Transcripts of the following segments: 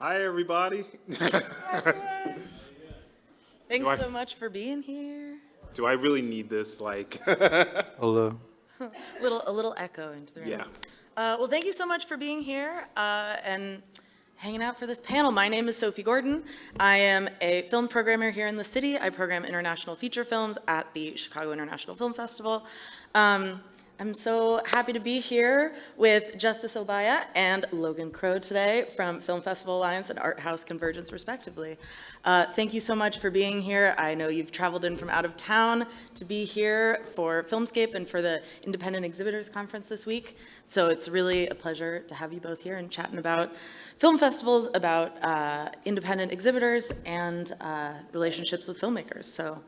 Hi, everybody. Thanks so much for being here. Do I really need this? Like, Hello. A little echo into the room. yeah. Well, thank you so much for being here and hanging out for this panel. My name is Sophie Gordon. I am a film programmer here in the city. I program international feature films at the Chicago International Film Festival. I'm so happy to be here with Justice Obiaya and Logan Crow today from Film Festival Alliance and Art House Convergence, respectively. Thank you so much for being here. I know you've traveled in from out of town to be here for Filmscape and for the Independent Exhibitors Conference this week. So it's really a pleasure to have you both here and chatting about film festivals, about independent exhibitors, and relationships with filmmakers. So.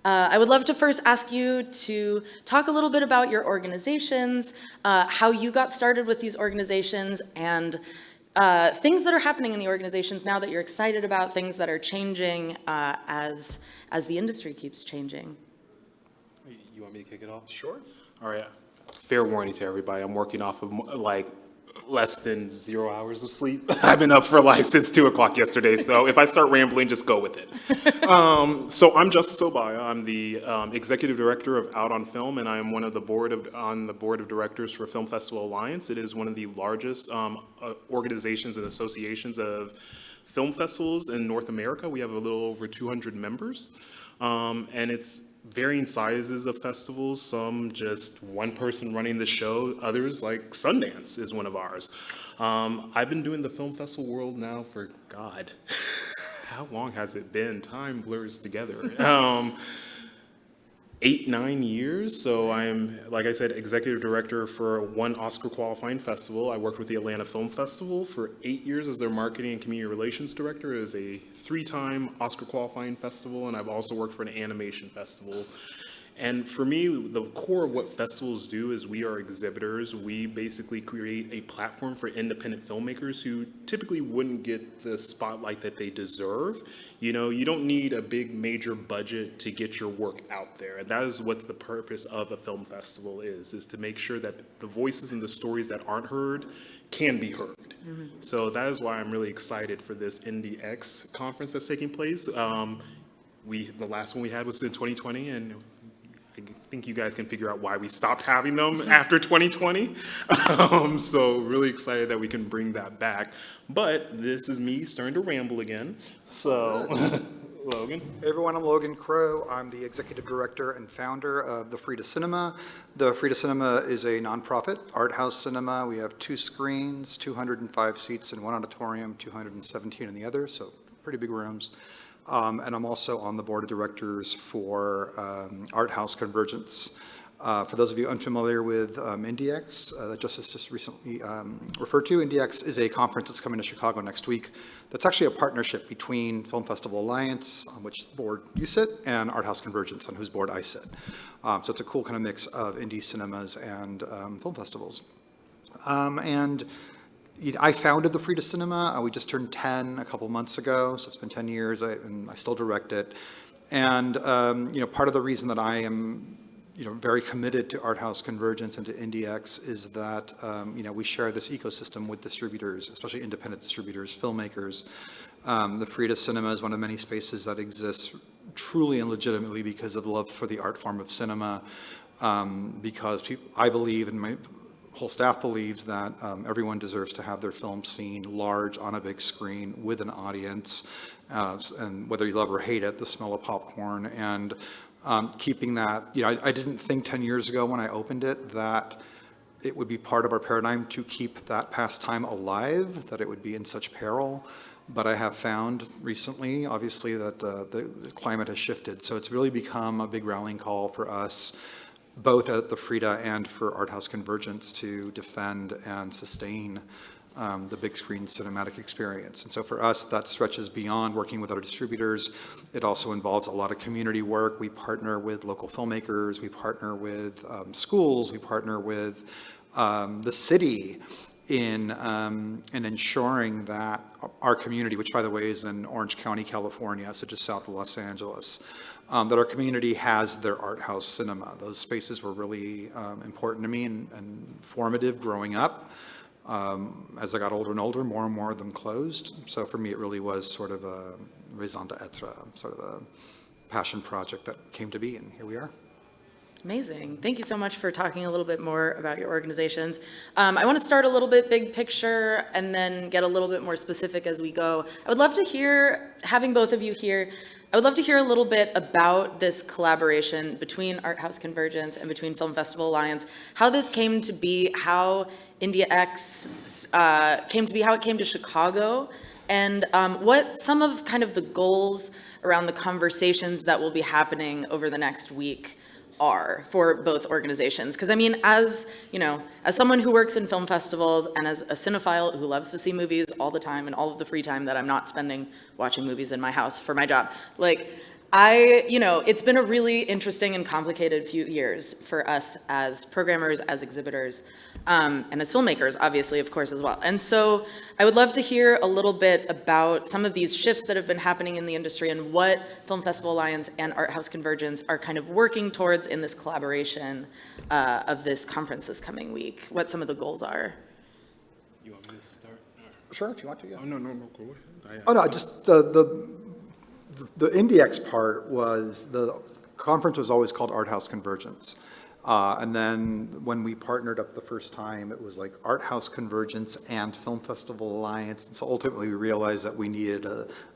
I would love to first ask you to talk a little bit about your organizations, how you got started with these organizations, and things that are happening in the organizations now that you're excited about, things that are changing as the industry keeps changing. You want me to kick it off? Sure. All right. Fair warning to everybody. I'm working off of like less than 0 hours of sleep. I've been up for like since 2 o'clock yesterday. So if I start rambling, just go with it. So I'm Justice Obiaya. I'm the executive director of Out on Film, and I am one of the on the board of directors for Film Festival Alliance. It is one of the largest organizations and associations of film festivals in North America. We have a little over 200 members, and it's varying sizes of festivals, some just one person running the show, others like Sundance is one of ours. I've been doing the film festival world now for, God, how long has it been? Time blurs together. 8-9 years. So I'm, like I said, executive director for one Oscar qualifying festival. I worked with the Atlanta Film Festival for 8 years as their marketing and community relations director. It was a 3-time Oscar qualifying festival, and I've also worked for an animation festival. And for me, the core of what festivals do is we are exhibitors. We basically create a platform for independent filmmakers who typically wouldn't get the spotlight that they deserve. You know, you don't need a big major budget to get your work out there. And that is what the purpose of a film festival is to make sure that the voices and the stories that aren't heard can be heard. Mm-hmm. So that is why I'm really excited for this IND conference that's taking place. The last one we had was in 2020, and I think you guys can figure out why we stopped having them after 2020. So really excited that we can bring that back. But this is me starting to ramble again. So, Logan. Hey everyone, I'm Logan Crow. I'm the executive director and founder of the Frida Cinema. The Frida Cinema is a nonprofit art house cinema. We have 2 screens, 205 seats in one auditorium, 217 in the other, so pretty big rooms. And I'm also on the board of directors for Art House Convergence. For those of you unfamiliar with INDX, that Justice just recently referred to, INDX is a conference that's coming to Chicago next week. That's actually a partnership between Film Festival Alliance, on which board you sit, and Art House Convergence, on whose board I sit. So it's a cool kind of mix of indie cinemas and film festivals. I founded the Frida Cinema. We just turned 10 a couple months ago, so it's been 10 years, and I still direct it. And part of the reason that I am very committed to Art House Convergence and to IndieX is that we share this ecosystem with distributors, especially independent distributors, filmmakers. The Frida Cinema is one of many spaces that exists truly and legitimately because of the love for the art form of cinema, because I believe, and my whole staff believes, that everyone deserves to have their film seen large on a big screen with an audience, and whether you love or hate it, the smell of popcorn, and keeping that, I didn't think 10 years ago when I opened it that it would be part of our paradigm to keep that pastime alive, that it would be in such peril. But I have found recently, obviously, that the climate has shifted. So it's really become a big rallying call for us, both at the Frida and for Art House Convergence, to defend and sustain the big screen cinematic experience. And so for us, that stretches beyond working with other distributors. It also involves a lot of community work. We partner with local filmmakers, we partner with schools, we partner with the city in ensuring that our community, which by the way is in Orange County, California, so just south of Los Angeles, that our community has their art house cinema. Those spaces were really important to me and formative growing up. As I got older and older, more and more of them closed. So for me, it really was sort of a raison d'etre, sort of a passion project that came to be, and here we are. Amazing. Thank you so much for talking a little bit more about your organizations. I want to start a little bit big picture and then get a little bit more specific as we go. I would love to hear, having both of you here, I would love to hear a little bit about this collaboration between Art House Convergence and between Film Festival Alliance, how this came to be, how India X came to be, how it came to Chicago, and what some of kind of the goals around the conversations that will be happening over the next week are for both organizations. Because I mean, as you know, as someone who works in film festivals and as a cinephile who loves to see movies all the time and all of the free time that I'm not spending watching movies in my house for my job, like it's been a really interesting and complicated few years for us as programmers, as exhibitors, and as filmmakers, obviously, of course, as well. And so I would love to hear a little bit about some of these shifts that have been happening in the industry and what Film Festival Alliance and Art House Convergence are kind of working towards in this collaboration of this conference this coming week, what some of the goals are. You want me to start? Sure, if you want to, yeah. Oh, no, go ahead. Oh, no, just the IndieX part was, the conference was always called Art House Convergence. And then when we partnered up the first time, it was like Art House Convergence and Film Festival Alliance. And so ultimately we realized that we needed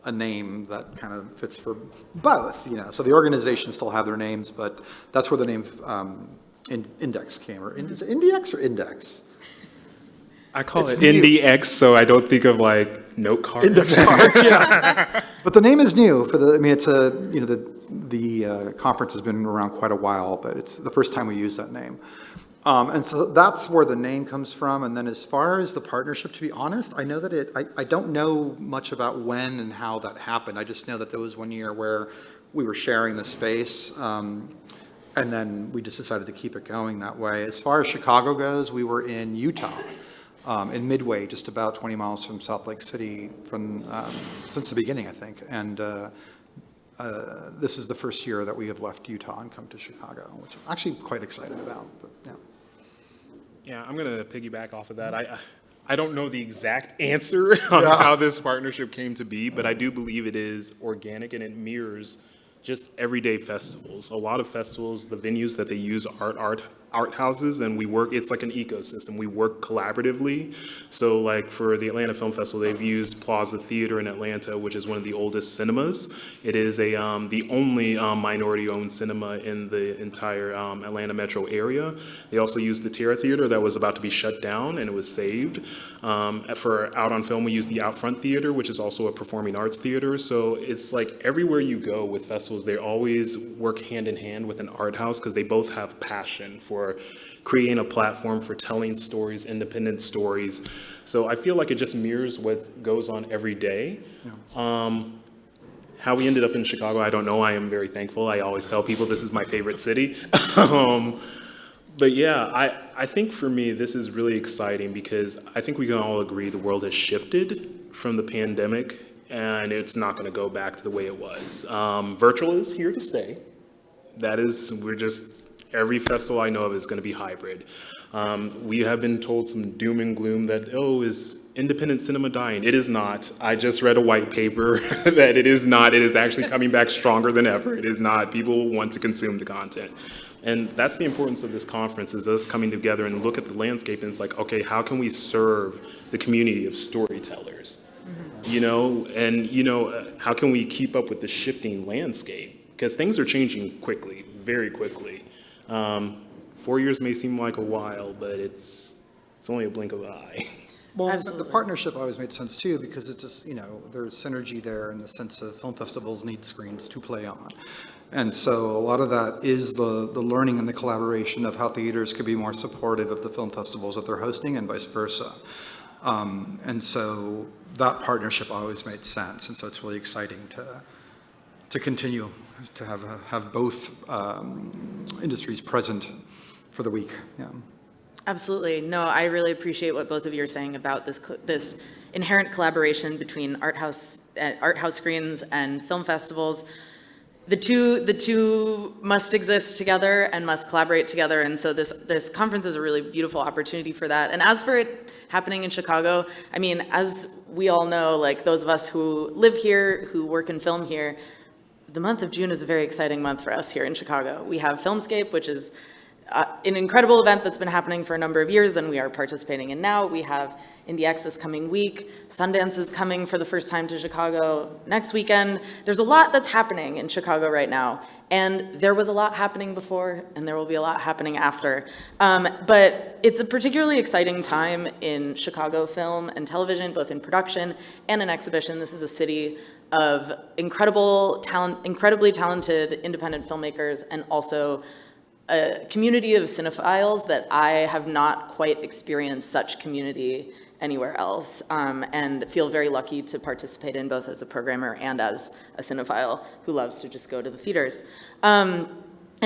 a name that kind of fits for both, So the organizations still have their names, but that's where the name Index came. Or is it IndieX or Index? I call It's it new. IndieX, so I don't think of like note cards. Index cards, yeah. But the name is new for it's the conference has been around quite a while, but it's the first time we use that name. And so that's where the name comes from. And then as far as the partnership, to be honest, I know that I don't know much about when and how that happened. I just know that there was one year where we were sharing the space, and then we just decided to keep it going that way. As far as Chicago goes, we were in Utah. In Midway, just about 20 miles from Salt Lake City since the beginning, I think. And this is the first year that we have left Utah and come to Chicago, which I'm actually quite excited about. But, yeah. Yeah, I'm going to piggyback off of that. I don't know the exact answer on how this partnership came to be, but I do believe it is organic and it mirrors just everyday festivals. A lot of festivals, the venues that they use are art houses, and it's like an ecosystem. We work collaboratively. So like for the Atlanta Film Festival, they've used Plaza Theater in Atlanta, which is one of the oldest cinemas. It is the only minority-owned cinema in the entire Atlanta metro area. They also used the Terra Theater that was about to be shut down, and it was saved. For Out on Film, we use the Outfront Theater, which is also a performing arts theater. So it's like everywhere you go with festivals, they always work hand in hand with an art house because they both have passion for creating a platform for telling stories, independent stories. So I feel like it just mirrors what goes on every day. Yeah. How we ended up in Chicago, I don't know. I am very thankful. I always tell people this is my favorite city. But yeah, I think for me, this is really exciting because I think we can all agree the world has shifted from the pandemic and it's not going to go back to the way it was. Virtual is here to stay. Every festival I know of is going to be hybrid. We have been told some doom and gloom that, is independent cinema dying? It is not. I just read a white paper that it is not. It is actually coming back stronger than ever. It is not. People want to consume the content. And that's the importance of this conference, is us coming together and look at the landscape and it's like, okay, how can we serve the community of storytellers? Mm-hmm. How can we keep up with the shifting landscape? Because things are changing quickly, very quickly. 4 years may seem like a while, but it's only a blink of an eye. Well, Absolutely. the partnership always made sense too, because it's just, there's synergy there in the sense of film festivals need screens to play on. And so a lot of that is the learning and the collaboration of how theaters could be more supportive of the film festivals that they're hosting and vice versa. And so that partnership always made sense. And so it's really exciting to continue to have both industries present for the week. Yeah. Absolutely. No, I really appreciate what both of you are saying about this inherent collaboration between art house screens and film festivals. the two must exist together and must collaborate together, and so this conference is a really beautiful opportunity for that. And as for it happening in Chicago, I mean, as we all know, like those of us who live here, who work in film here, the month of June is a very exciting month for us here in Chicago. We have Filmscape, which is an incredible event that's been happening for a number of years and we are participating in now. We have IND this coming week. Sundance is coming for the first time to Chicago next weekend. There's a lot that's happening in Chicago right now. And there was a lot happening before and there will be a lot happening after. But it's a particularly exciting time in Chicago film and television, both in production and in exhibition. This is a city of incredibly talented independent filmmakers and also a community of cinephiles that I have not quite experienced such community anywhere else, and feel very lucky to participate in both as a programmer and as a cinephile who loves to just go to the theaters. And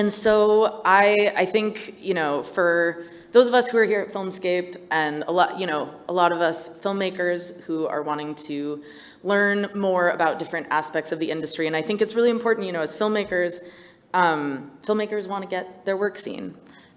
so I think, you know, for those of us who are here at Filmscape and a lot of us filmmakers who are wanting to learn more about different aspects of the industry, and I think it's really important, you know, as filmmakers want to get their work seen.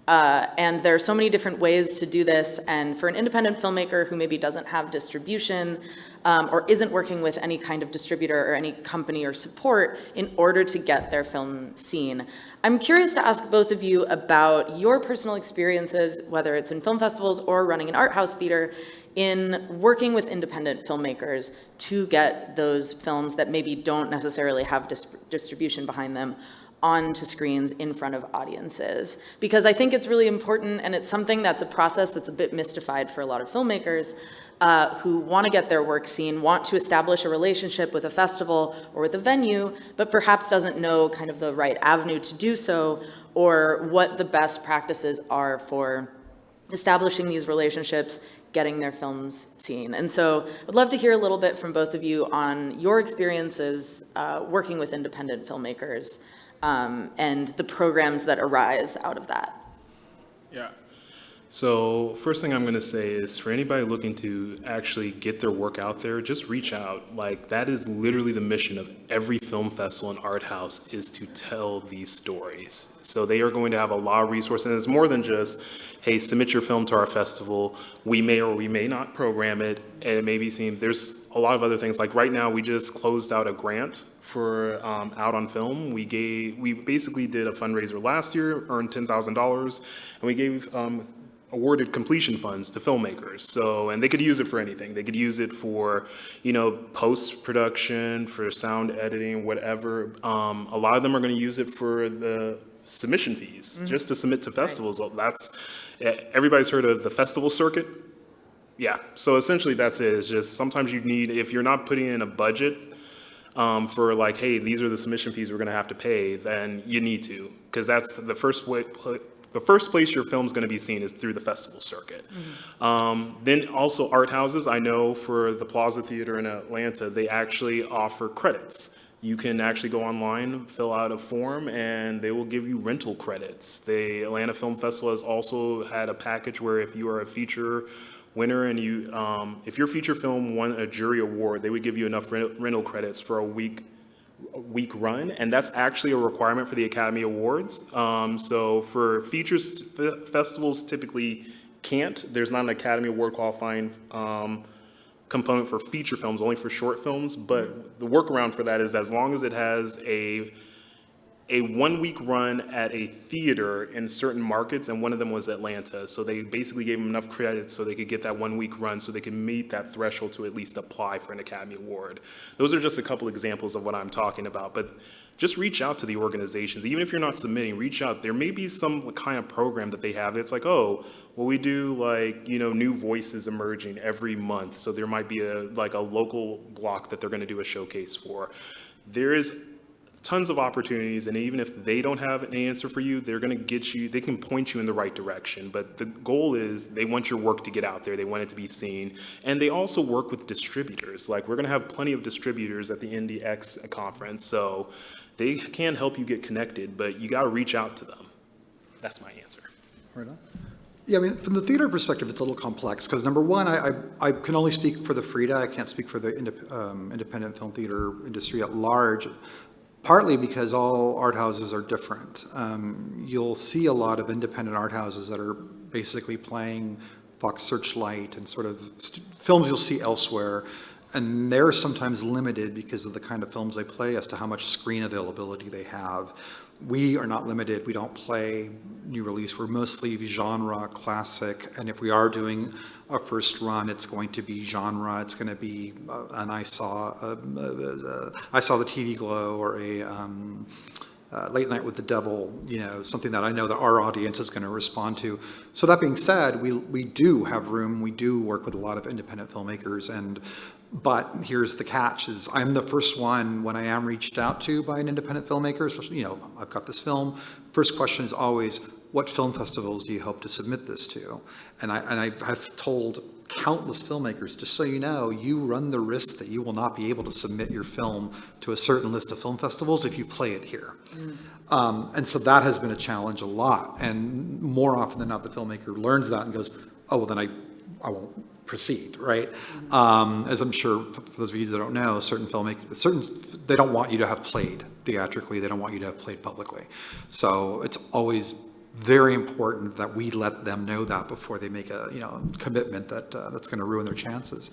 And there are so many different ways to do this. And for an independent filmmaker who maybe doesn't have distribution or isn't working with any kind of distributor or any company or support in order to get their film seen, I'm curious to ask both of you about your personal experiences, whether it's in film festivals or running an art house theater, in working with independent filmmakers to get those films that maybe don't necessarily have distribution behind them onto screens in front of audiences. Because I think it's really important, and it's something that's a process that's a bit mystified for a lot of filmmakers who want to get their work seen, want to establish a relationship with a festival or with a venue, but perhaps doesn't know kind of the right avenue to do so, or what the best practices are for establishing these relationships, getting their films seen. And so I'd love to hear a little bit from both of you on your experiences working with independent filmmakers and the programs that arise out of that. Yeah. So first thing I'm going to say is for anybody looking to actually get their work out there, just reach out. Like that is literally the mission of every film festival and art house, is to tell these stories. So they are going to have a lot of resources, and it's more than just, hey, submit your film to our festival. We may or we may not program it, and it may be seen. There's a lot of other things. Like right now, we just closed out a grant for Out on Film. We basically did a fundraiser last year, earned $10,000, and we gave awarded completion funds to filmmakers. So, and they could use it for anything. They could use it for, you know, post-production, for sound editing, whatever. A lot of them are going to use it for the submission fees, just to submit to festivals. Right. That's, everybody's heard of the festival circuit? Yeah, so essentially that's it. It's just sometimes you need, if you're not putting in a budget for like, hey, these are the submission fees we're going to have to pay, then you need to, because that's the first way. The first place your film's going to be seen is through the festival circuit. Then also art houses. I know for the Plaza Theater in Atlanta, they actually offer credits. You can actually go online, fill out a form, and they will give you rental credits. The Atlanta Film Festival has also had a package where if you are a feature winner and you, if your feature film won a jury award, they would give you enough rental credits for a week run, and that's actually a requirement for the Academy Awards. So for features, festivals typically can't. There's not an Academy Award qualifying component for feature films, only for short films, but the workaround for that is as long as it has a 1 week run at a theater in certain markets, and one of them was Atlanta. So they basically gave them enough credits so they could get that 1 week run so they could meet that threshold to at least apply for an Academy Award. Those are just a couple examples of what I'm talking about, but just reach out to the organizations. Even if you're not submitting, reach out. There may be some kind of program that they have. It's like, oh, well, we do like, you know, new voices emerging every month. So there might be a local block that they're going to do a showcase for. There is tons of opportunities, and even if they don't have an answer for you, they're going to get you, they can point you in the right direction. But the goal is they want your work to get out there, they want it to be seen, and they also work with distributors. Like we're going to have plenty of distributors at the IND conference, so they can help you get connected, but you got to reach out to them. That's my answer. Right on. Yeah, I mean, from the theater perspective, it's a little complex because number one, I can only speak for the FRIDA. I can't speak for the independent film theater industry at large. partly because all art houses are different. You'll see a lot of independent art houses that are basically playing Fox Searchlight and sort of films you'll see elsewhere, and they're sometimes limited because of the kind of films they play as to how much screen availability they have. We are not limited. We don't play new release. We're mostly genre, classic, and if we are doing a first run, it's going to be genre. It's going to be I saw the TV Glow, or a Late Night with the Devil, something that I know that our audience is going to respond to. So that being said, we do have room. We do work with a lot of independent filmmakers, but here's the catch: is I'm the first one when I am reached out to by an independent filmmaker. So, I've got this film. First question is always, what film festivals do you hope to submit this to? And I have told countless filmmakers, just so you know, you run the risk that you will not be able to submit your film to a certain list of film festivals if you play it here. And so that has been a challenge a lot. And more often than not, the filmmaker learns that and goes, oh, well, then I won't proceed, right? As I'm sure, for those of you that don't know, certain filmmakers, they don't want you to have played theatrically. They don't want you to have played publicly. So it's always very important that we let them know that before they make a commitment that's going to ruin their chances.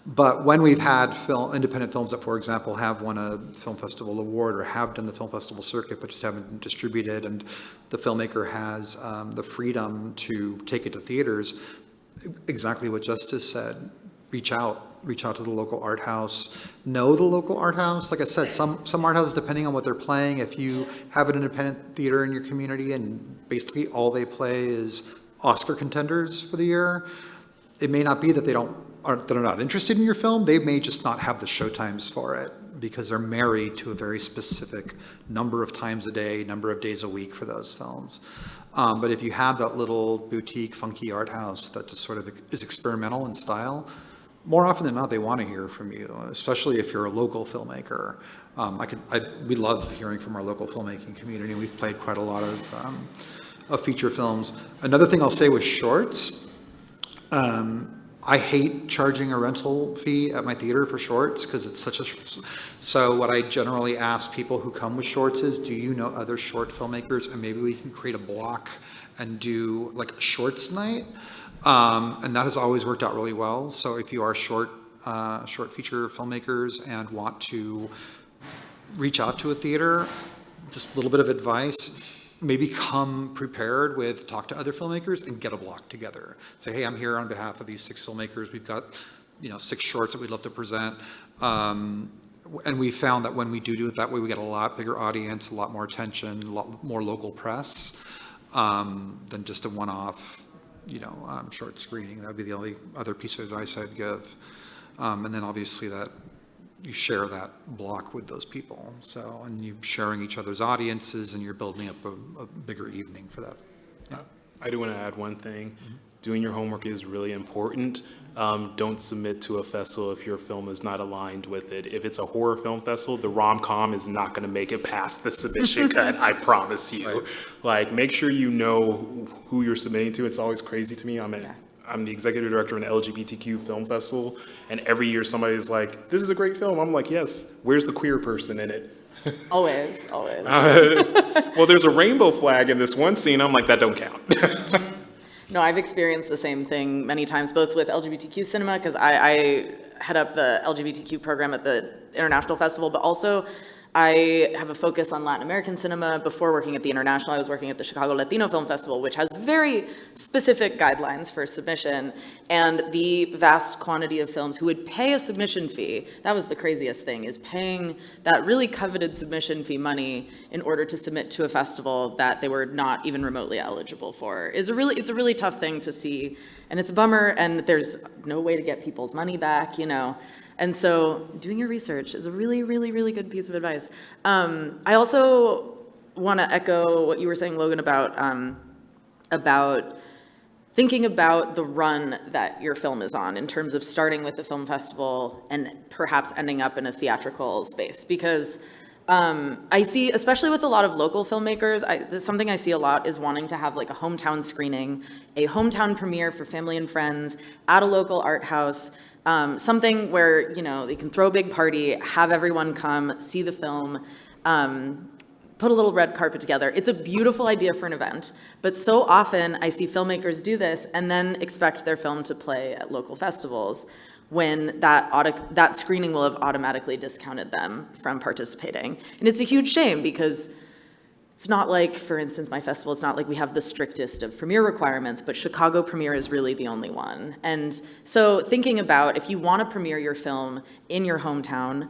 But when we've had independent films that, for example, have won a film festival award or have done the film festival circuit but just haven't been distributed, and the filmmaker has the freedom to take it to theaters, exactly what Justice said, reach out to the local art house, know the local art house. Like I said, some art houses, depending on what they're playing, if you have an independent theater in your community and basically all they play is Oscar contenders for the year, it may not be that they're not interested in your film. They may just not have the showtimes for it because they're married to a very specific number of times a day, number of days a week for those films. But if you have that little boutique, funky art house that just sort of is experimental in style, more often than not, they want to hear from you, especially if you're a local filmmaker. We love hearing from our local filmmaking community. We've played quite a lot of feature films. Another thing I'll say with shorts, I hate charging a rental fee at my theater for shorts because it's so what I generally ask people who come with shorts is, do you know other short filmmakers, and maybe we can create a block and do like a shorts night. And that has always worked out really well. So if you are short feature filmmakers and want to reach out to a theater, just a little bit of advice, maybe come prepared with talk to other filmmakers and get a block together. Say, hey, I'm here on behalf of these 6 filmmakers. We've got 6 shorts that we'd love to present. And we found that when we do it that way, we get a lot bigger audience, a lot more attention, a lot more local press than just a one-off short screening. That would be the only other piece of advice I'd give. And then obviously that you share that block with those people. So, and you're sharing each other's audiences and you're building up a bigger evening for that. Yeah. I do want to add one thing. Mm-hmm. Doing your homework is really important. Don't submit to a festival if your film is not aligned with it. If it's a horror film festival, the rom-com is not going to make it past the submission cut, I promise you. Right. Like, make sure you know who you're submitting to. It's always crazy to me. I'm the executive director of an LGBTQ film festival, and every year somebody's like, this is a great film. I'm like, yes, where's the queer person in it? Always. Well, there's a rainbow flag in this one scene. I'm like, that don't count. No, I've experienced the same thing many times, both with LGBTQ cinema, because I head up the LGBTQ program at the International Festival, but also I have a focus on Latin American cinema. Before working at the International, I was working at the Chicago Latino Film Festival, which has very specific guidelines for submission, and the vast quantity of films who would pay a submission fee, that was the craziest thing, is paying that really coveted submission fee money in order to submit to a festival that they were not even remotely eligible for. It's a really tough thing to see, and it's a bummer, and there's no way to get people's money back, And so doing your research is a really, really, really good piece of advice. I also want to echo what you were saying, Logan, about thinking about the run that your film is on in terms of starting with the film festival and perhaps ending up in a theatrical space. Because I see, especially with a lot of local filmmakers, something I see a lot is wanting to have like a hometown screening, a hometown premiere for family and friends at a local art house. Something where, they can throw a big party, have everyone come, see the film, put a little red carpet together. It's a beautiful idea for an event, but so often I see filmmakers do this and then expect their film to play at local festivals when that screening will have automatically discounted them from participating. And it's a huge shame because it's not like, for instance, my festival, it's not like we have the strictest of premiere requirements, but Chicago Premiere is really the only one. And so thinking about if you want to premiere your film in your hometown,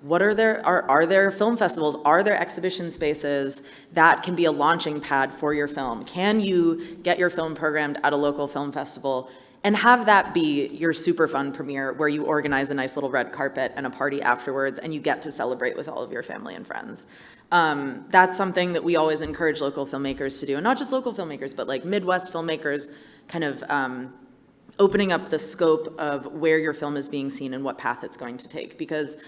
are there film festivals? Are there exhibition spaces that can be a launching pad for your film? Can you get your film programmed at a local film festival and have that be your super fun premiere where you organize a nice little red carpet and a party afterwards and you get to celebrate with all of your family and friends? That's something that we always encourage local filmmakers to do, and not just local filmmakers, but like Midwest filmmakers kind of opening up the scope of where your film is being seen and what path it's going to take. Because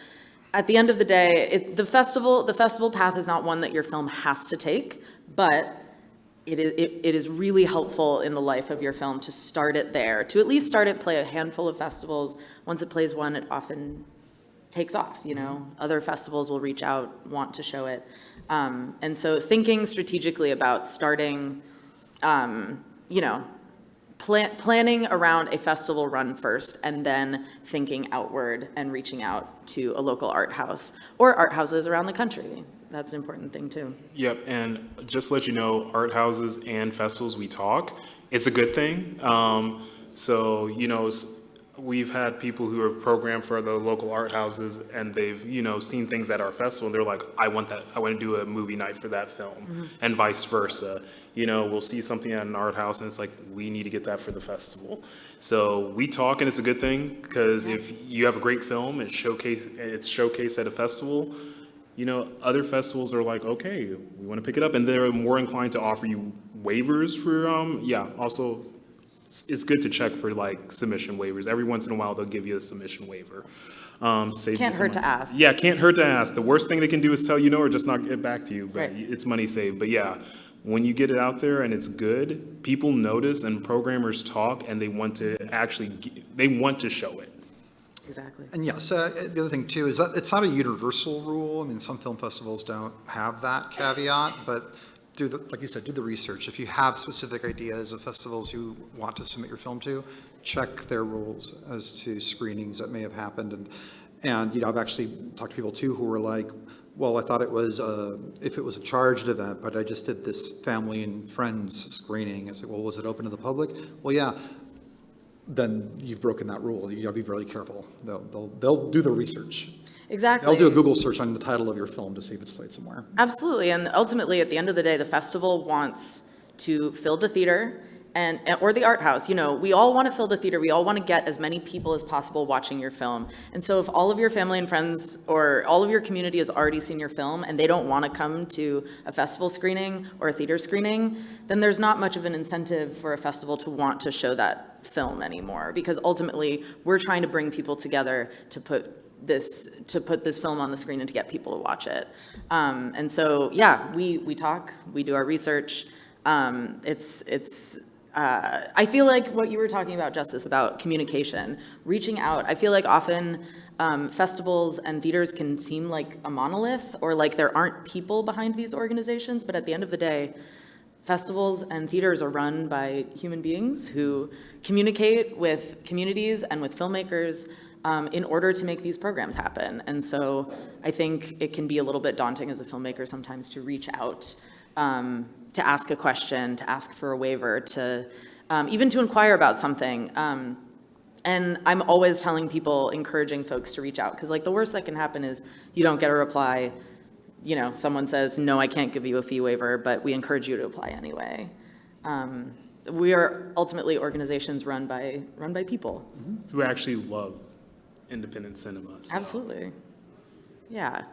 at the end of the day, the festival path is not one that your film has to take, but it is really helpful in the life of your film to start it there, to at least start it, play a handful of festivals. Once it plays one, it often takes off, you know. Other festivals will reach out, want to show it. And so thinking strategically about starting, planning around a festival run first, and then thinking outward and reaching out to a local art house or art houses around the country. That's an important thing too. Yep, and just to let you know, art houses and festivals, we talk. It's a good thing. We've had people who have programmed for the local art houses, and they've, seen things at our festival, and they're like, I want that. I want to do a movie night for that film, and vice versa. We'll see something at an art house, and it's like, we need to get that for the festival. So we talk, and it's a good thing, because if you have a great film, it's showcased at a festival, other festivals are like, okay, we want to pick it up, and they're more inclined to offer you waivers for, also, it's good to check for like submission waivers. Every once in a while, they'll give you a submission waiver. Can't hurt to ask. Yeah, can't hurt to ask. The worst thing they can do is tell you no or just not get back to you, but Right. It's money saved. But yeah, when you get it out there and it's good, people notice and programmers talk, and they want to show it. Exactly. And yes, the other thing too is that it's not a universal rule. I mean, some film festivals don't have that caveat, but like you said, do the research. If you have specific ideas of festivals you want to submit your film to, check their rules as to screenings that may have happened. And I've actually talked to people too who were like, well, I thought it was, if it was a charged event, but I just did this family and friends screening. I said, well, was it open to the public? Well, yeah. Then you've broken that rule. You gotta be really careful. They'll do the research. Exactly. They'll do a Google search on the title of your film to see if it's played somewhere. Absolutely, and ultimately, at the end of the day, the festival wants to fill the theater or the art house. We all want to fill the theater. We all want to get as many people as possible watching your film. And so if all of your family and friends or all of your community has already seen your film and they don't want to come to a festival screening or a theater screening, then there's not much of an incentive for a festival to want to show that film anymore, because ultimately we're trying to bring people together to put this film on the screen and to get people to watch it. And so, yeah, we talk, we do our research. I feel like what you were talking about, Justice, about communication, reaching out. I feel like often festivals and theaters can seem like a monolith, or like there aren't people behind these organizations, but at the end of the day, festivals and theaters are run by human beings who communicate with communities and with filmmakers in order to make these programs happen. And so I think it can be a little bit daunting as a filmmaker sometimes to reach out, to ask a question, to ask for a waiver, to even to inquire about something. And I'm always telling people, encouraging folks to reach out, because like the worst that can happen is you don't get a reply. Someone says, no, I can't give you a fee waiver, but we encourage you to apply anyway. We are ultimately organizations run by people. Who actually love independent cinema. So. Absolutely. Yeah.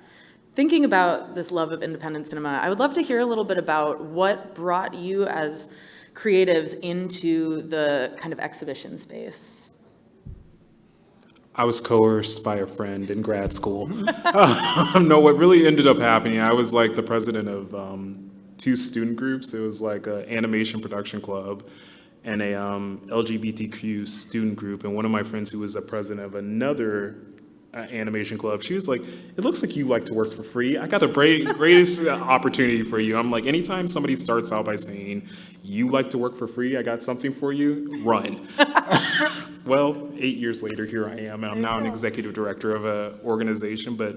Thinking about this love of independent cinema, I would love to hear a little bit about what brought you as creatives into the kind of exhibition space. I was coerced by a friend in grad school. No, what really ended up happening, I was like the president of two student groups. It was like an animation production club and a LGBTQ student group. And one of my friends who was the president of another animation club. She was like, it looks like you like to work for free. I got the greatest opportunity for you. I'm like, anytime somebody starts out by saying, you like to work for free, I got something for you, run. Well, 8 years later, here I am. I'm now an executive director of an organization, but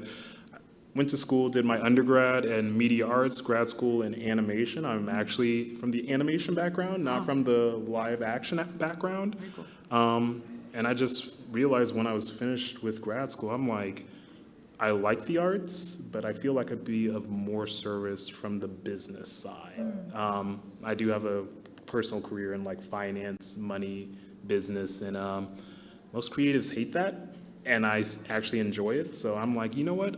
went to school, did my undergrad in media arts, grad school in animation. I'm actually from the animation background, not from the live action background. And I just realized when I was finished with grad school, I'm like, I like the arts, but I feel like I'd be of more service from the business side. I do have a personal career in like finance, money, business, and most creatives hate that, and I actually enjoy it. So I'm like, you know what?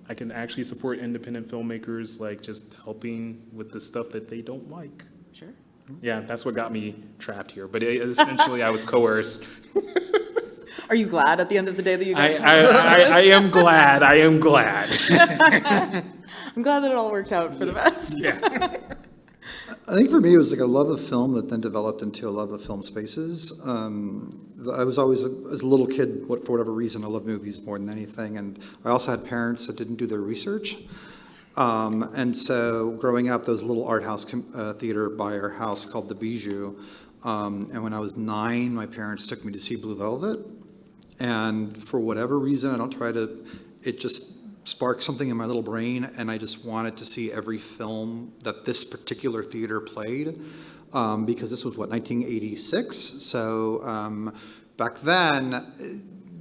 I can actually support independent filmmakers, like just helping with the stuff that they don't like. Sure. Yeah, that's what got me trapped here. But essentially, I was coerced. Are you glad at the end of the day that you got I am glad. I am glad. I'm glad that it all worked out for the best. Yeah. I think for me, it was like a love of film that then developed into a love of film spaces. I was always, as a little kid, for whatever reason, I loved movies more than anything. And I also had parents that didn't do their research. And so growing up, there was a little art house theater by our house called The Bijou. And when I was 9, my parents took me to see Blue Velvet. And for whatever reason, it just sparked something in my little brain, and I just wanted to see every film that this particular theater played, because this was, 1986? So back then,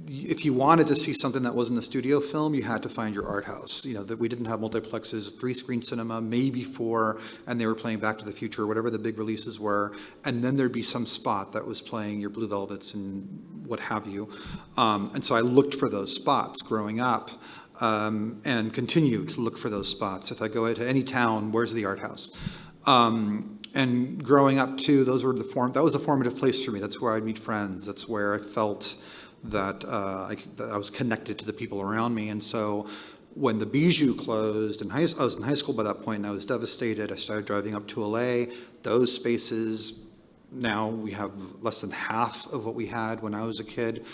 if you wanted to see something that wasn't a studio film, you had to find your art house. That we didn't have multiplexes, 3-screen cinema, maybe 4, and they were playing Back to the Future, whatever the big releases were, and then there'd be some spot that was playing your Blue Velvets and what have you. And so I looked for those spots growing up, and continue to look for those spots. If I go into any town, where's the art house? And growing up too, that was a formative place for me. That's where I'd meet friends. That's where I felt that I was connected to the people around me. And so when the Bijou closed, I was in high school by that point, and I was devastated. I started driving up to LA. Those spaces, now we have less than half of what we had when I was a kid.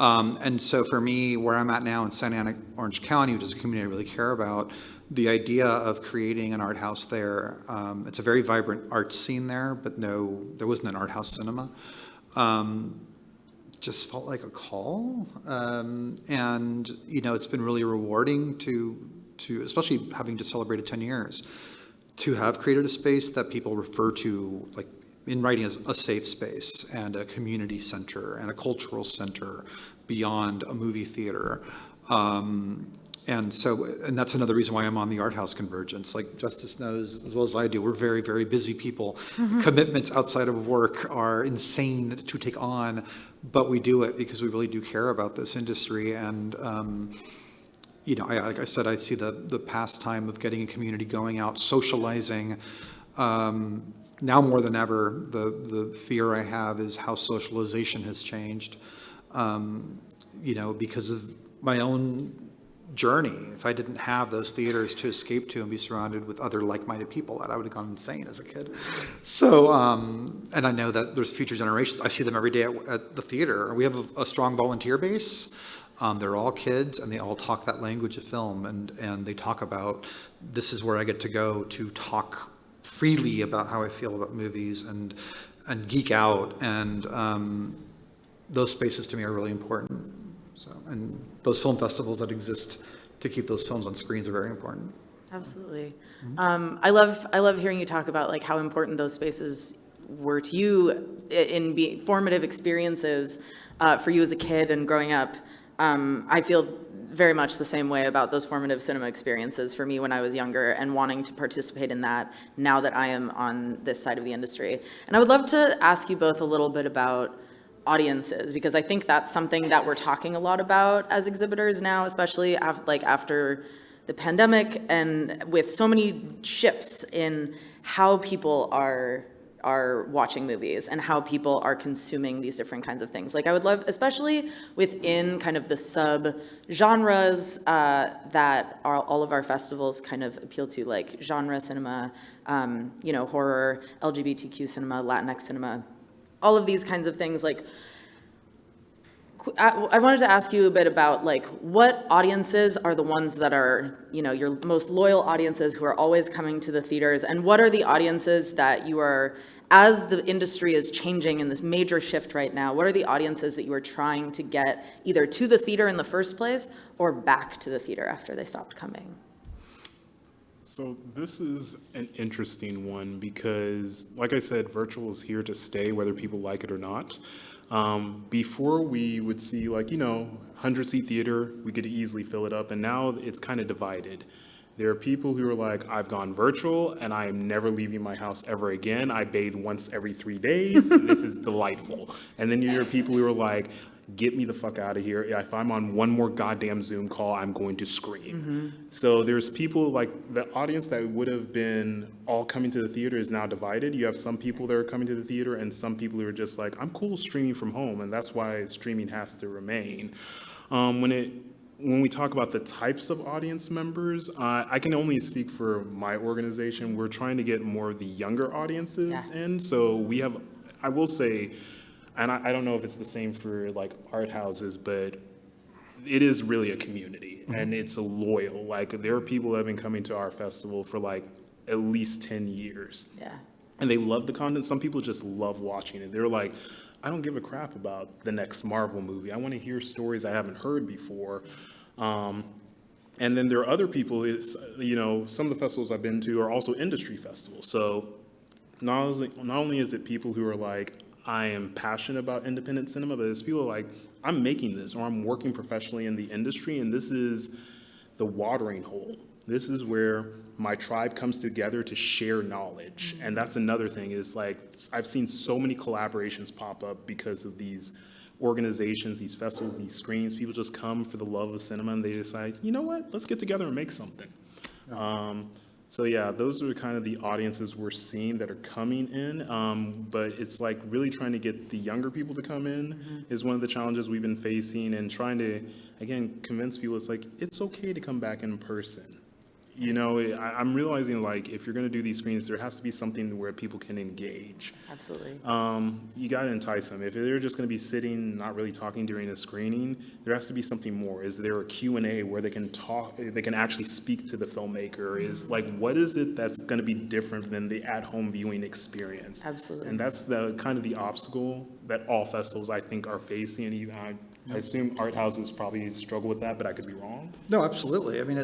And so for me, where I'm at now in Santa Ana, Orange County, which is a community I really care about, the idea of creating an art house there, it's a very vibrant art scene there, but no, there wasn't an art house cinema. Just felt like a call. And, it's been really rewarding to especially having just celebrated 10 years, to have created a space that people refer to, like, in writing, as a safe space and a community center and a cultural center beyond a movie theater. And that's another reason why I'm on the Art House Convergence. Like Justice knows as well as I do, we're very, very busy people. Mm-hmm. Commitments outside of work are insane to take on, but we do it because we really do care about this industry. And, like I said, I see the pastime of getting a community going out, socializing. Now more than ever, the fear I have is how socialization has changed, because of my own journey. If I didn't have those theaters to escape to and be surrounded with other like-minded people, I would have gone insane as a kid. So, and I know that there's future generations. I see them every day at the theater. We have a strong volunteer base. They're all kids, and they all talk that language of film, and they talk about, this is where I get to go to talk freely about how I feel about movies and geek out, and those spaces to me are really important. So, and those film festivals that exist to keep those films on screens are very important. Absolutely. Mm-hmm. I love hearing you talk about like how important those spaces were to you in formative experiences for you as a kid and growing up. I feel very much the same way about those formative cinema experiences for me when I was younger and wanting to participate in that now that I am on this side of the industry. And I would love to ask you both a little bit about audiences, because I think that's something that we're talking a lot about as exhibitors now, especially after the pandemic and with so many shifts in how people are watching movies and how people are consuming these different kinds of things. Like I would love, especially within kind of the sub-genres that all of our festivals kind of appeal to, like genre cinema, horror, LGBTQ cinema, Latinx cinema, all of these kinds of things. Like, I wanted to ask you a bit about like what audiences are the ones that are, your most loyal audiences who are always coming to the theaters, and what are the audiences that you are, as the industry is changing in this major shift right now, what are the audiences that you are trying to get either to the theater in the first place or back to the theater after they stopped coming? So this is an interesting one because, like I said, virtual is here to stay, whether people like it or not. Before we would see 100-seat theater, we could easily fill it up, and now it's kind of divided. There are people who are like, I've gone virtual and I am never leaving my house ever again. I bathe once every 3 days, and this is delightful. And then you hear people who are like, get me the fuck out of here. If I'm on one more goddamn Zoom call, I'm going to scream. So there's people like the audience that would have been all coming to the theater is now divided. You have some people that are coming to the theater and some people who are just like, I'm cool streaming from home, and that's why streaming has to remain. When we talk about the types of audience members, I can only speak for my organization. We're trying to get more of the younger audiences in. So we have, I will say, and I don't know if it's the same for like art houses, but it is really a community and it's a loyal. Like there are people that have been coming to our festival for like at least 10 years. Yeah. And they love the content. Some people just love watching it. They're like, I don't give a crap about the next Marvel movie. I want to hear stories I haven't heard before. And then there are other people, some of the festivals I've been to are also industry festivals. So not only is it people who are like, I am passionate about independent cinema, but it's people like, I'm making this, or I'm working professionally in the industry, and this is the watering hole. This is where my tribe comes together to share knowledge. And that's another thing is like, I've seen so many collaborations pop up because of these organizations, these festivals, these screens. People just come for the love of cinema and they decide, you know what, let's get together and make something. So yeah, those are kind of the audiences we're seeing that are coming in, but it's like really trying to get the younger people to come in is one of the challenges we've been facing, and trying to, again, convince people it's like, it's okay to come back in person. I'm realizing like if you're going to do these screens, there has to be something where people can engage. Absolutely. You got to entice them. If they're just going to be sitting, not really talking during a screening, there has to be something more. Is there a Q&A where they can talk, they can actually speak to the filmmaker? Is like, what is it that's going to be different than the at-home viewing experience? Absolutely. And that's the kind of the obstacle that all festivals, I think, are facing. And I assume art houses probably struggle with that, but I could be wrong. No, absolutely. I mean,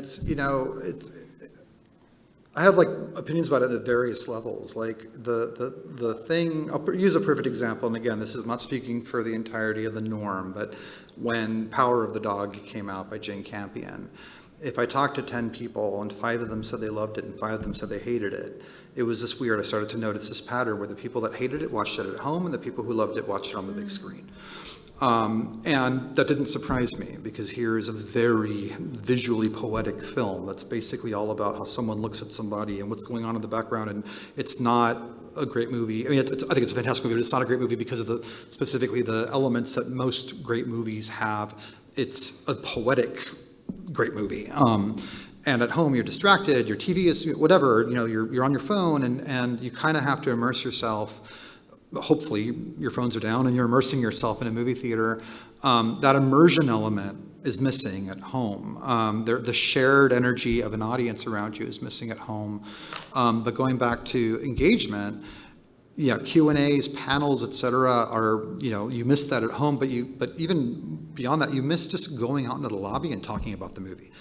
I have like opinions about it at various levels. Like the thing, I'll use a perfect example, and again, this is not speaking for the entirety of the norm, but when Power of the Dog came out by Jane Campion, if I talked to 10 people and 5 of them said they loved it and 5 of them said they hated it, it was this weird. I started to notice this pattern where the people that hated it watched it at home and the people who loved it watched it on the big screen. And that didn't surprise me, because here's a very visually poetic film that's basically all about how someone looks at somebody and what's going on in the background. And it's not a great movie. I mean, I think it's a fantastic movie, but it's not a great movie because of specifically the elements that most great movies have. It's a poetic great movie. And at home, you're distracted, your TV is whatever, you're on your phone, and you kind of have to immerse yourself. Hopefully your phones are down and you're immersing yourself in a movie theater. That immersion element is missing at home. The shared energy of an audience around you is missing at home. But going back to engagement, Q&As, panels, et cetera, are, you miss that at home, but even beyond that, you miss just going out into the lobby and talking about the movie.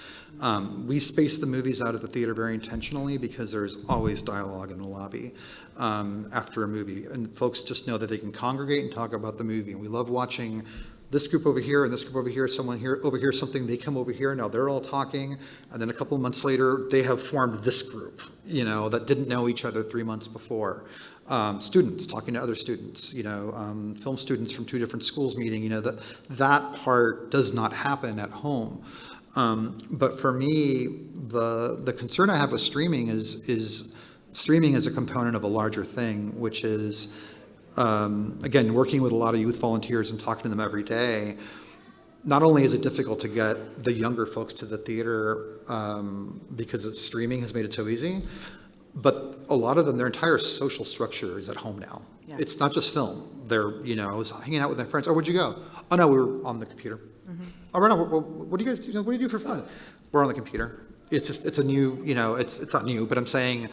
We space the movies out of the theater very intentionally because there's always dialogue in the lobby after a movie. And folks just know that they can congregate and talk about the movie. And we love watching this group over here and this group over here, someone here over here, something, they come over here, now they're all talking. And then a couple of months later, they have formed this group, that didn't know each other 3 months before. Students talking to other students, film students from 2 different schools meeting, that part does not happen at home. But for me, the concern I have with streaming is streaming is a component of a larger thing, which is, again, working with a lot of youth volunteers and talking to them every day. Not only is it difficult to get the younger folks to the theater because streaming has made it so easy, But a lot of them, their entire social structure is at home now. Yeah. It's not just film. They're, I was hanging out with my friends. Oh, where'd you go? Oh, no, we were on the computer. Oh, right, no, what do you guys do? What do you do for fun? We're on the computer. It's just, it's a new, it's not new, but I'm saying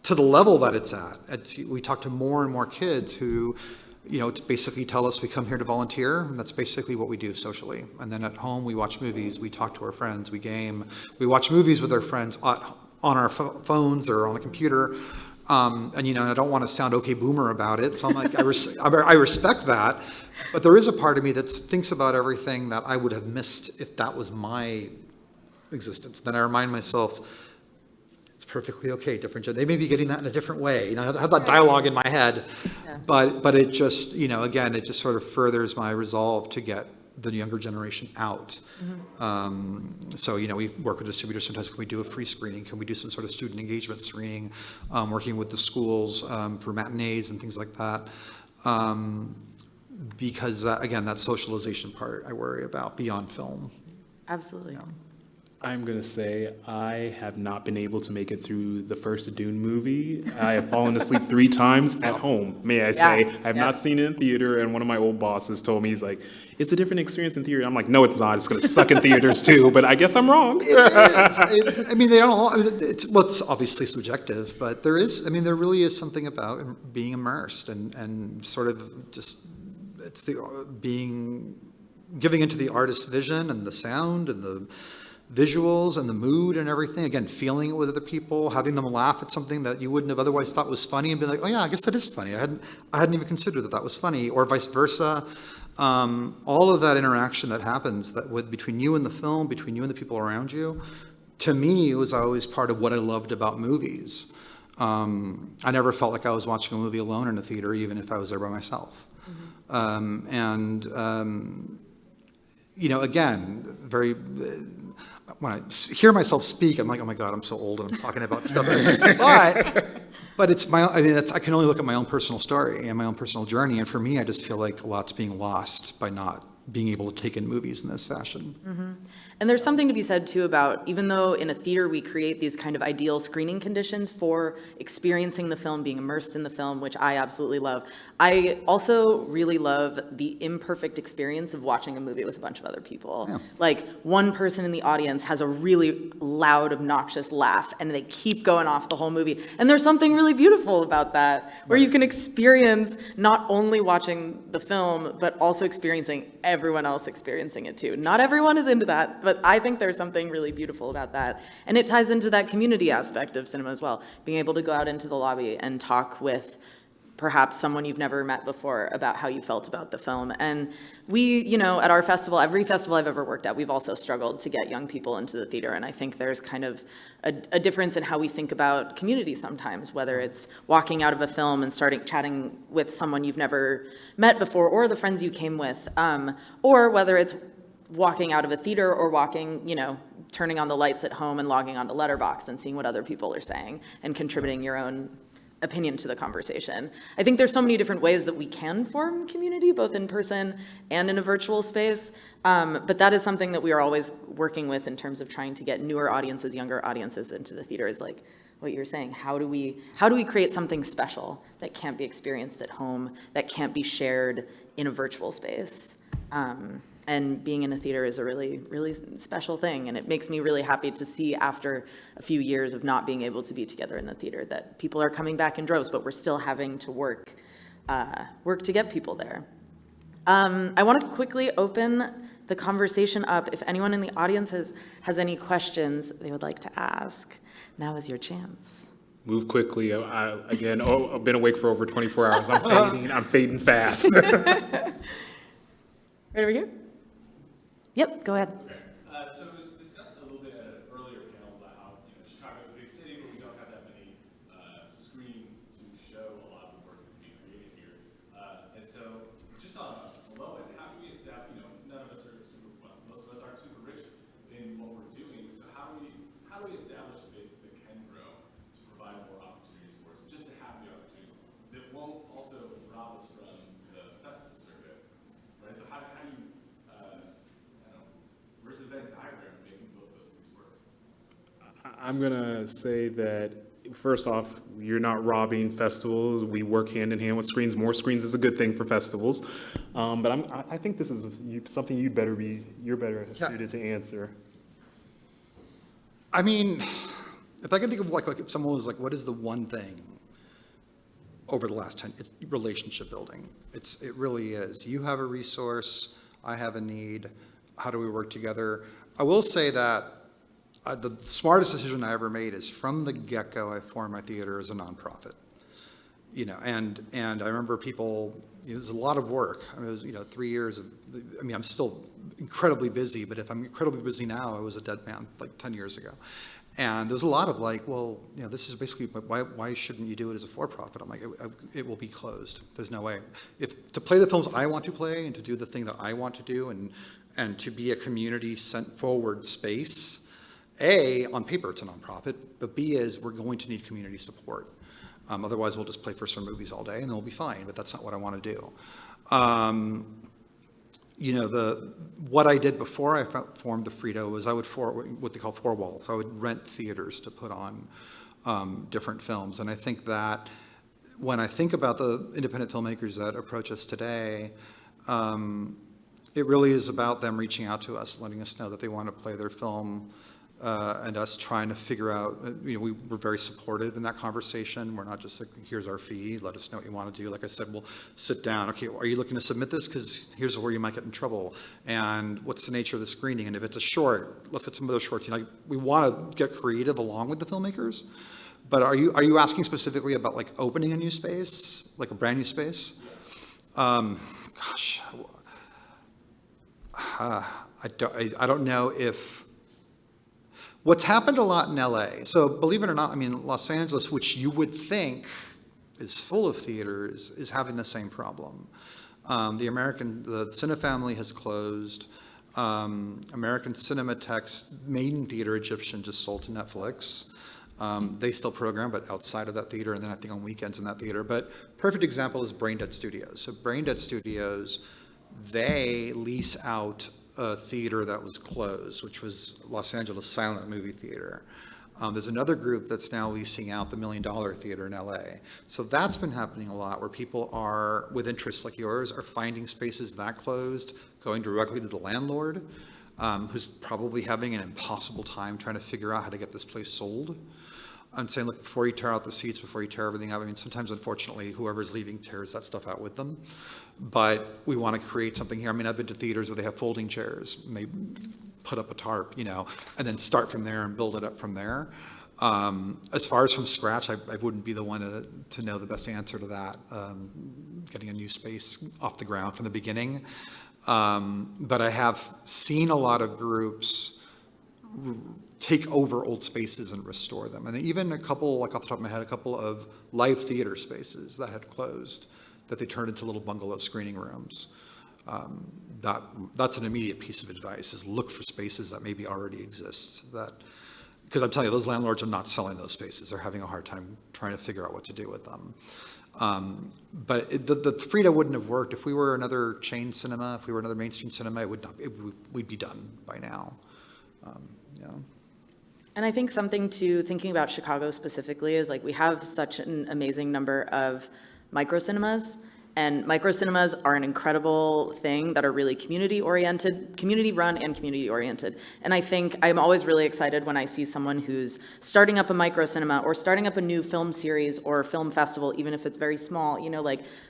to the level that it's at, we talk to more and more kids who, to basically tell us we come here to volunteer, and that's basically what we do socially. And then at home, we watch movies, we talk to our friends, we game, we watch movies with our friends on our phones or on the computer. And I don't want to sound okay boomer about it, so I'm like, I respect that, but there is a part of me that thinks about everything that I would have missed if that was my existence. Then I remind myself, it's perfectly okay, they may be getting that in a different way. I have that dialogue in my head, Yeah. but it just, again, it just sort of furthers my resolve to get the younger generation out. So, we work with distributors sometimes. Can we do a free screening? Can we do some sort of student engagement screening? Working with the schools for matinees and things like that. Because, again, that socialization part I worry about beyond film. Absolutely. I'm going to say I have not been able to make it through the first Dune movie. I have fallen asleep 3 times at home, may I say. Yeah. I have not seen it in theater, and one of my old bosses told me, he's like, it's a different experience in theater. I'm like, no, it's not. It's going to suck in theaters too, but I guess I'm wrong. It is. They don't all, it's obviously subjective, but there really is something about being immersed and sort of just, it's giving into the artist's vision and the sound and the visuals and the mood and everything. Again, feeling it with other people, having them laugh at something that you wouldn't have otherwise thought was funny, and be like, oh yeah, I guess that is funny. I hadn't even considered that was funny, or vice versa. All of that interaction that happens between you and the film, between you and the people around you, to me, was always part of what I loved about movies. I never felt like I was watching a movie alone in a theater, even if I was there by myself. Again, when I hear myself speak, I'm like, oh my God, I'm so old and I'm talking about stuff. But it's I can only look at my own personal story and my own personal journey. And for me, I just feel like a lot's being lost by not being able to take in movies in this fashion. And there's something to be said too about, even though in a theater we create these kind of ideal screening conditions for experiencing the film, being immersed in the film, which I absolutely love, I also really love the imperfect experience of watching a movie with a bunch of other people. Yeah. Like, one person in the audience has a really loud, obnoxious laugh, and they keep going off the whole movie. And there's something really beautiful about that, where you can experience not only watching the film, but also experiencing everyone else experiencing it too. Not everyone is into that, but I think there's something really beautiful about that. And it ties into that community aspect of cinema as well. Being able to go out into the lobby and talk with perhaps someone you've never met before about how you felt about the film. And we, at our festival, every festival I've ever worked at, we've also struggled to get young people into the theater. And I think there's kind of a difference in how we think about community sometimes, whether it's walking out of a film and starting chatting with someone you've never met before, or the friends you came with, or whether it's walking out of a theater or turning on the lights at home and logging onto Letterboxd and seeing what other people are saying and contributing your own opinion to the conversation. I think there's so many different ways that we can form community, both in person and in a virtual space. But that is something that we are always working with in terms of trying to get newer audiences, younger audiences into the theater, is like what you're saying. How do we create something special that can't be experienced at home, that can't be shared in a virtual space? And being in a theater is a really, really special thing. And it makes me really happy to see, after a few years of not being able to be together in the theater, that people are coming back in droves, but we're still having to work to get people there. I want to quickly open the conversation up. If anyone in the audience has any questions they would like to ask, now is your chance. Move quickly. I've been awake for over 24 hours. I'm fading fast. Right over here? Yep, go ahead. So it was discussed a little bit at an earlier panel about how Chicago's a big city, but we don't have that many screens to show a lot of the work that's being created here. And so, just on a low end, how do we establish? None of us are most of us aren't super rich in what we're doing. So how do we establish spaces that can grow to provide more opportunities for us, just to have the opportunities that won't also rob us from the festival circuit, right? So how do you where's the Venn diagram making both those things work? I'm going to say that first off, you're not robbing festivals. We work hand in hand with screens. More screens is a good thing for festivals. But I think this is something you're better suited to answer. I mean, if I can think of like if someone was like, what is the one thing over the last 10, it's relationship building. It really is. You have a resource, I have a need, how do we work together? I will say that the smartest decision I ever made is from the get-go, I formed my theater as a nonprofit. And I remember people, it was a lot of work. I mean, it was, 3 years of, I'm still incredibly busy, but if I'm incredibly busy now, I was a dead man like 10 years ago. And there's a lot of like, well, this is basically, why shouldn't you do it as a for-profit? I'm like, it will be closed. There's no way. To play the films I want to play and to do the thing that I want to do and to be a community sent forward space, A, on paper it's a nonprofit, but B is we're going to need community support. Otherwise we'll just play for some movies all day and then we'll be fine, but that's not what I want to do. What I did before I formed the Frito was I would what they call four walls. So I would rent theaters to put on different films. And I think that when I think about the independent filmmakers that approach us today, it really is about them reaching out to us, letting us know that they want to play their film, and us trying to figure out, we were very supportive in that conversation. We're not just like, here's our fee, let us know what you want to do. Like I said, we'll sit down. Okay, are you looking to submit this? Because here's where you might get in trouble. And what's the nature of the screening? And if it's a short, let's get some of those shorts. We want to get creative along with the filmmakers. But are you asking specifically about like opening a new space, like a brand new space? Gosh, I don't know if. What's happened a lot in LA, so believe it or not, Los Angeles, which you would think is full of theaters, is having the same problem. The Cine family has closed. American Cinematheque's main theater, Egyptian, just sold to Netflix. They still program, but outside of that theater, and then I think on weekends in that theater. But perfect example is Braindead Studios. So Braindead Studios, they lease out a theater that was closed, which was Los Angeles Silent Movie Theater. There's another group that's now leasing out the $1 Million Theater in LA. So that's been happening a lot, where people are, with interests like yours, are finding spaces that closed, going directly to the landlord, who's probably having an impossible time trying to figure out how to get this place sold. I'm saying, look, before you tear out the seats, before you tear everything out, sometimes, unfortunately, whoever's leaving tears that stuff out with them. But we want to create something here. I've been to theaters where they have folding chairs, and they put up a tarp, and then start from there and build it up from there. As far as from scratch, I wouldn't be the one to know the best answer to that, getting a new space off the ground from the beginning. But I have seen a lot of groups take over old spaces and restore them. And even a couple, like off the top of my head, a couple of live theater spaces that had closed, that they turned into little bungalow screening rooms. That's an immediate piece of advice, is look for spaces that maybe already exist. Because I'm telling you, those landlords are not selling those spaces. They're having a hard time trying to figure out what to do with them. But the Frito wouldn't have worked. If we were another chain cinema, if we were another mainstream cinema, we'd be done by now. And I think something to thinking about Chicago specifically is like we have such an amazing number of micro cinemas, and micro cinemas are an incredible thing that are really community oriented, community run and community oriented. And I think I'm always really excited when I see someone who's starting up a micro cinema or starting up a new film series or film festival, even if it's very small.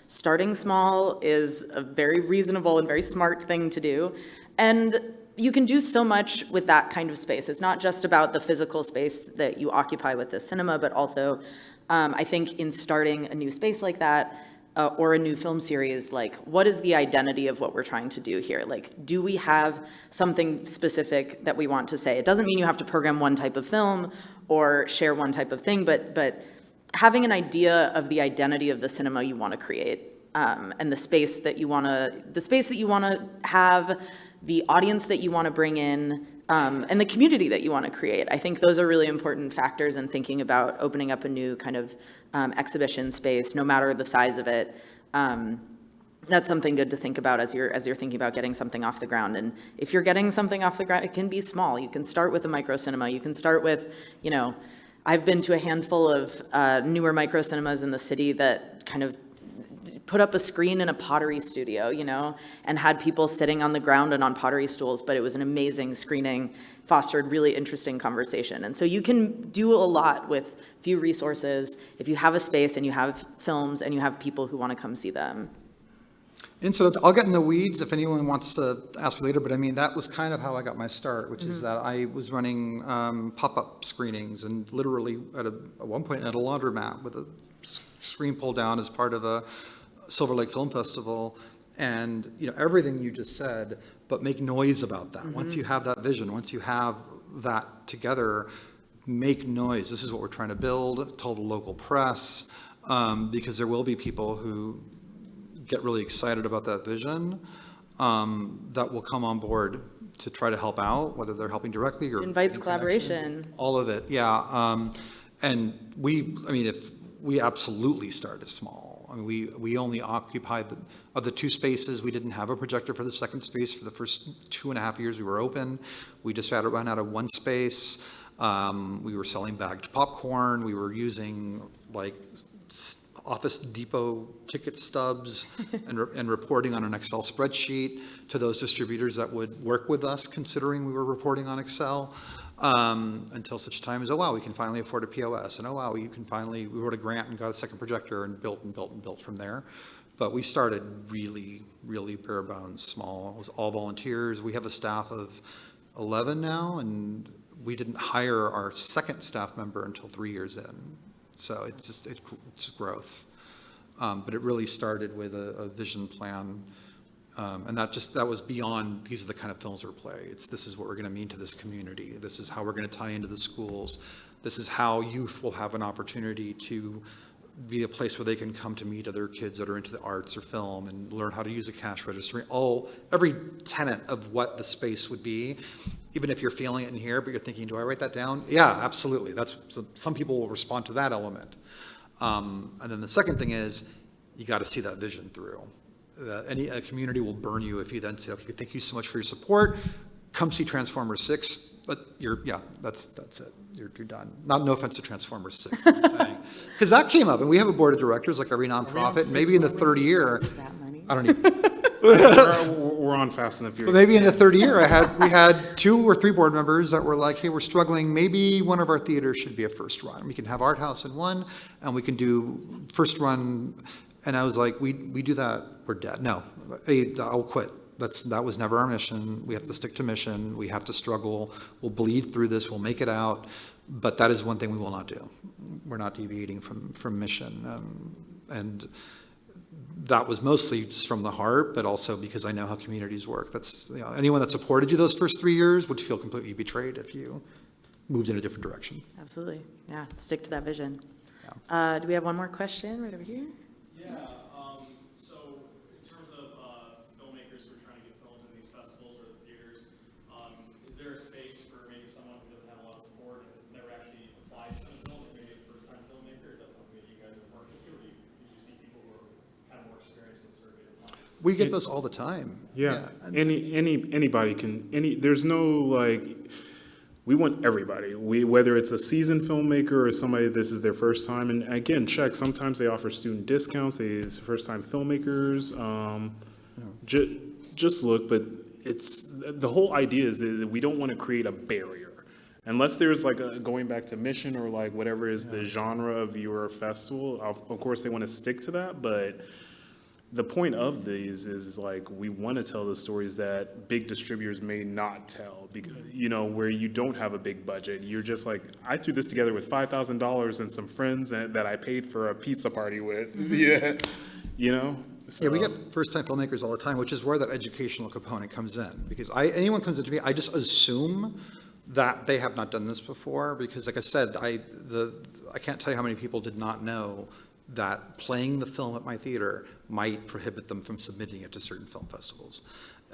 Starting small is a very reasonable and very smart thing to do. And you can do so much with that kind of space. It's not just about the physical space that you occupy with the cinema, but also I think in starting a new space like that or a new film series, what is the identity of what we're trying to do here? Do we have something specific that we want to say? It doesn't mean you have to program one type of film or share one type of thing, but having an idea of the identity of the cinema you want to create, and the space that you want to have, the audience that you want to bring in, and the community that you want to create. I think those are really important factors in thinking about opening up a new kind of exhibition space, no matter the size of it. That's something good to think about as you're thinking about getting something off the ground. And if you're getting something off the ground, it can be small. You can start with a micro cinema. You can start with, I've been to a handful of newer micro cinemas in the city that kind of put up a screen in a pottery studio, you know, and had people sitting on the ground and on pottery stools, but it was an amazing screening, fostered really interesting conversation. And so you can do a lot with few resources if you have a space and you have films and you have people who want to come see them. And so I'll get in the weeds if anyone wants to ask later, but I mean, that was kind of how I got my start, which is that I was running pop-up screenings and literally at one point at a laundromat with a screen pulled down as part of a Silver Lake Film Festival, and you know everything you just said, but make noise about that. Once you have that vision, once you have that together, make noise. This is what we're trying to build. Tell the local press, because there will be people who get really excited about that vision, that will come on board to try to help out, whether they're helping directly or It invites collaboration. all of it, yeah. And we absolutely started small. I mean, we only occupied of the two spaces. We didn't have a projector for the second space for the first 2.5 years we were open. We just had to run out of one space. We were selling bagged popcorn. We were using like Office Depot ticket stubs and reporting on an Excel spreadsheet to those distributors that would work with us, considering we were reporting on Excel. Until such time as, oh wow, we can finally afford a POS, and oh wow, we wrote a grant and got a second projector and built from there. But we started really, really bare bones, small. It was all volunteers. We have a staff of 11 now, and we didn't hire our second staff member until 3 years in. So it's growth. But it really started with a vision plan. And that was beyond, these are the kind of films we're playing. This is what we're going to mean to this community. This is how we're going to tie into the schools. This is how youth will have an opportunity to be a place where they can come to meet other kids that are into the arts or film and learn how to use a cash register. Every tenet of what the space would be, even if you're feeling it in here, but you're thinking, do I write that down? Yeah, absolutely. Some people will respond to that element. And then the second thing is, you got to see that vision through. A community will burn you if you then say, okay, thank you so much for your support. Come see Transformers 6. But that's it. You're done. No offense to Transformers 6, I'm just saying. Because that came up, and we have a board of directors like every nonprofit. Maybe in the third year, I don't even. We're on Fast and the Furious. But maybe in the third year, we had 2 or 3 board members that were like, hey, we're struggling. Maybe one of our theaters should be a first run. We can have Art House in one, and we can do first run. And I was like, we do that, we're dead. No, I'll quit. That was never our mission. We have to stick to mission. We have to struggle. We'll bleed through this. We'll make it out. But that is one thing we will not do. We're not deviating from mission. And that was mostly just from the heart, but also because I know how communities work. That's, anyone that supported you those first 3 years would feel completely betrayed if you moved in a different direction. Absolutely. Yeah. Stick to that vision. Yeah. Do we have one more question right over here? Yeah, so in terms of filmmakers who are trying to get films in these festivals or the theaters, is there a space for maybe someone who doesn't have a lot of support and has never actually applied to film, maybe a first-time filmmaker? Is that something that you guys are working to, or do you usually see people who are kind of more experienced with survey applying? We get those all the time. Yeah. Anybody can, there's no we want everybody. Whether it's a seasoned filmmaker or somebody this is their first time, and again, check. Sometimes they offer student discounts. It's first-time filmmakers. Just look, but it's the whole idea is that we don't want to create a barrier, unless there's going back to mission or whatever is the genre of your festival. Of course, they want to stick to that, but the point of these is we want to tell the stories that big distributors may not tell, because where you don't have a big budget. You're just I threw this together with $5,000 and some friends that I paid for a pizza party with. Yeah, So. Yeah, we get first-time filmmakers all the time, which is where that educational component comes in. Because anyone comes into me, I just assume that they have not done this before. Because like I said, I can't tell you how many people did not know that playing the film at my theater might prohibit them from submitting it to certain film festivals.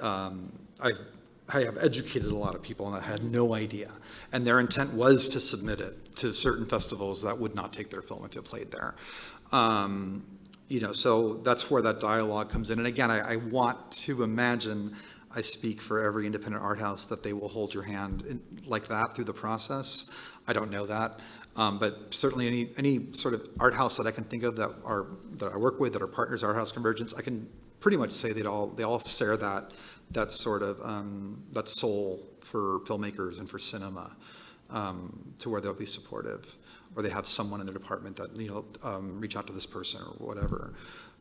I have educated a lot of people and I had no idea. And their intent was to submit it to certain festivals that would not take their film if it played there. So that's where that dialogue comes in. And again, I want to imagine I speak for every independent art house that they will hold your hand like that through the process. I don't know that. But certainly any sort of art house that I can think of that I work with, that are partners, Art House Convergence, I can pretty much say they all share that sort of, that soul for filmmakers and for cinema, to where they'll be supportive, or they have someone in their department that, reach out to this person or whatever.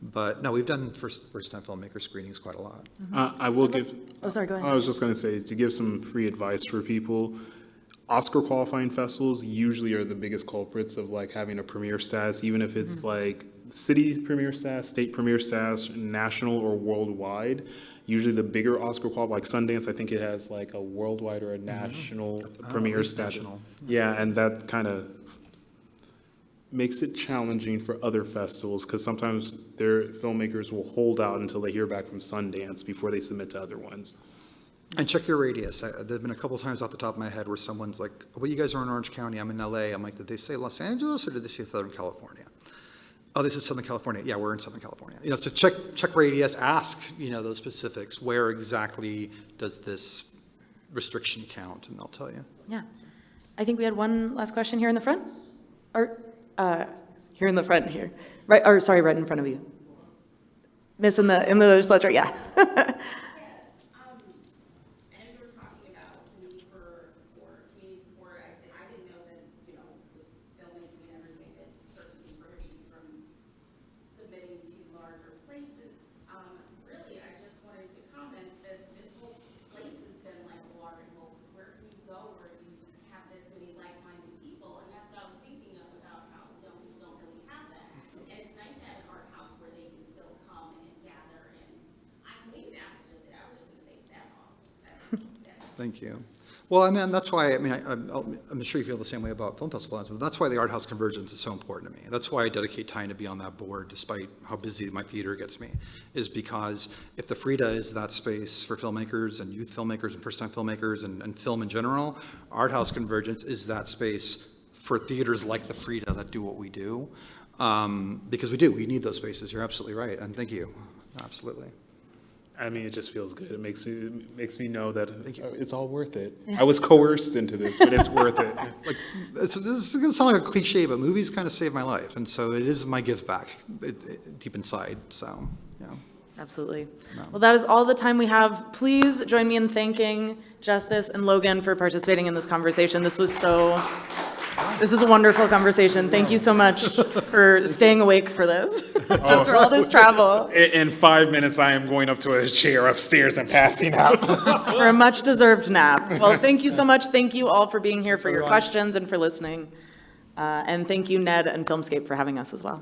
But no, we've done first-time filmmaker screenings quite a lot. I will give, Oh, sorry, go ahead. I was just going to say, to give some free advice for people, Oscar qualifying festivals usually are the biggest culprits of like having a premiere status, even if it's like city premiere status, state premiere status, national or worldwide. Usually the bigger Oscar like Sundance, I think it has like a worldwide or a national premiere status. National. Yeah, and that kind of makes it challenging for other festivals, because sometimes their filmmakers will hold out until they hear back from Sundance before they submit to other ones. And check your radius. There've been a couple times off the top of my head where someone's like, well, you guys are in Orange County, I'm in LA. I'm like, did they say Los Angeles or did they say Southern California? Oh, this is Southern California. Yeah, we're in Southern California. So check radius, ask, those specifics. Where exactly does this restriction count? And they'll tell you. Yeah. I think we had one last question here in the front. Or, here in the front here. Right, or sorry, right in front of you. Miss in the sweater, yeah. Thank you. Well, that's why, I'm sure you feel the same way about film festivals, but that's why the Art House Convergence is so important to me. That's why I dedicate time to be on that board, despite how busy my theater gets me, is because if the Frida is that space for filmmakers and youth filmmakers and first-time filmmakers and film in general, Art House Convergence is that space for theaters like the Frida that do what we do, because we need those spaces. You're absolutely right, and thank you. Absolutely. It just feels good. It makes me know that it's all worth it. I was coerced into this, but it's worth it. This is going to sound like a cliche, but movies kind of saved my life, and so it is my give back deep inside. So, yeah. Absolutely. Well, that is all the time we have. Please join me in thanking Justice and Logan for participating in this conversation. This is a wonderful conversation. Thank you so much for staying awake for this, after all this travel. In 5 minutes, I am going up to a chair upstairs and passing out. For a much-deserved nap. Well, thank you so much. Thank you all for being here, for your questions and for listening. And thank you, Ned and Filmscape, for having us as well.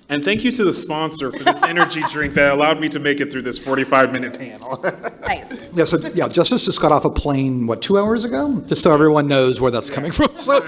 And thank you to the sponsor for this energy drink that allowed me to make it through this 45-minute panel. Nice. Yeah, Justice just got off a plane, 2 hours ago? Just so everyone knows where that's coming from. So,